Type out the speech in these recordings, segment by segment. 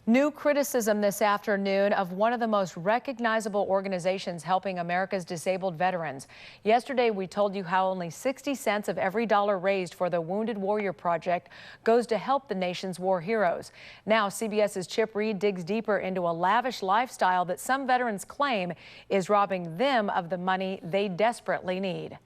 New criticism this afternoon of one of the most recognizable organizations helping America's disabled veterans. Yesterday, we told you how only 60 cents of every dollar raised for the Wounded Warrior Project goes to help the nation's war heroes. Now, CBS's Chip Reid digs deeper into a lavish lifestyle that some veterans claim is robbing them of the money they desperately need.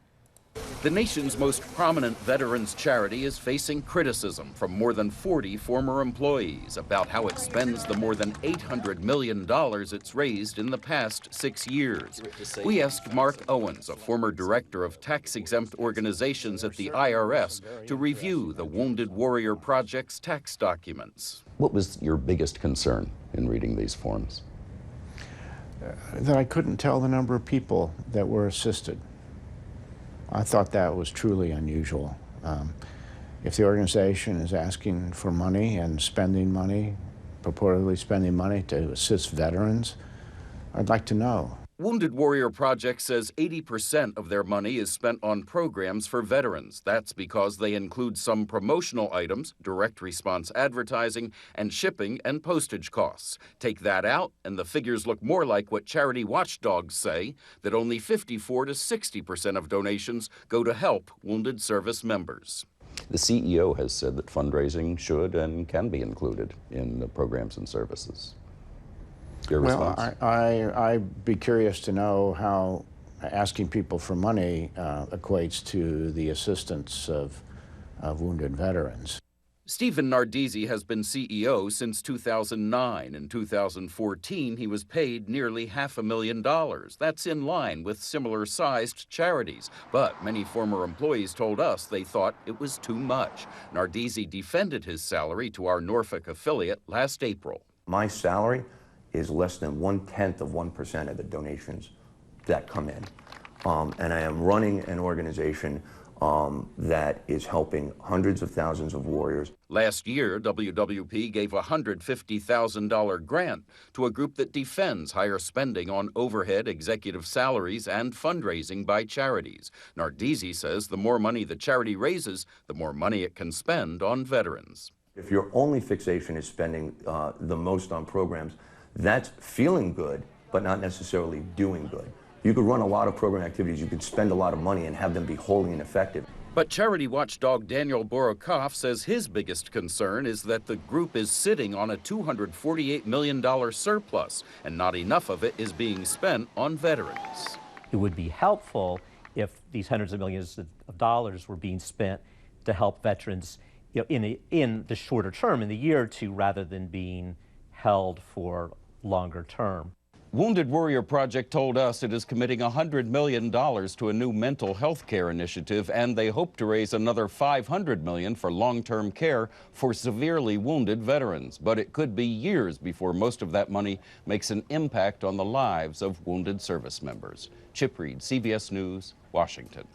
The nation's most prominent veterans charity is facing criticism from more than 40 former employees about how it spends the more than $800 million it's raised in the past 6 years. We asked Mark Owens, a former director of tax-exempt organizations at the IRS, to review the Wounded Warrior Project's tax documents. What was your biggest concern in reading these forms? That I couldn't tell the number of people that were assisted. I thought that was truly unusual. If the organization is asking for money and spending money, purportedly spending money to assist veterans, I'd like to know. Wounded Warrior Project says 80% of their money is spent on programs for veterans. That's because they include some promotional items, direct response advertising, and shipping and postage costs. Take that out, and the figures look more like what charity watchdogs say, that only 54 to 60% of donations go to help wounded service members. The CEO has said that fundraising should and can be included in the programs and services. Your response? Well, I'd be curious to know how asking people for money equates to the assistance of wounded veterans. Stephen Nardizzi has been CEO since 2009. In 2014, he was paid nearly $500,000. That's in line with similar-sized charities. But many former employees told us they thought it was too much. Nardizzi defended his salary to our Norfolk affiliate last April. My salary is less than 0.1% of the donations that come in. And I am running an organization that is helping hundreds of thousands of warriors. Last year, WWP gave a $150,000 grant to a group that defends higher spending on overhead, executive salaries, and fundraising by charities. Nardizzi says the more money the charity raises, the more money it can spend on veterans. If your only fixation is spending the most on programs, that's feeling good, but not necessarily doing good. You could run a lot of program activities, you could spend a lot of money and have them be wholly ineffective. But charity watchdog Daniel Borokoff says his biggest concern is that the group is sitting on a $248 million surplus, and not enough of it is being spent on veterans. It would be helpful if these hundreds of millions of dollars were being spent to help veterans, in the shorter term, in the year or two, rather than being held for longer term. Wounded Warrior Project told us it is committing $100 million to a new mental health care initiative, and they hope to raise another $500 million for long-term care for severely wounded veterans. But it could be years before most of that money makes an impact on the lives of wounded service members. Chip Reid, CBS News, Washington.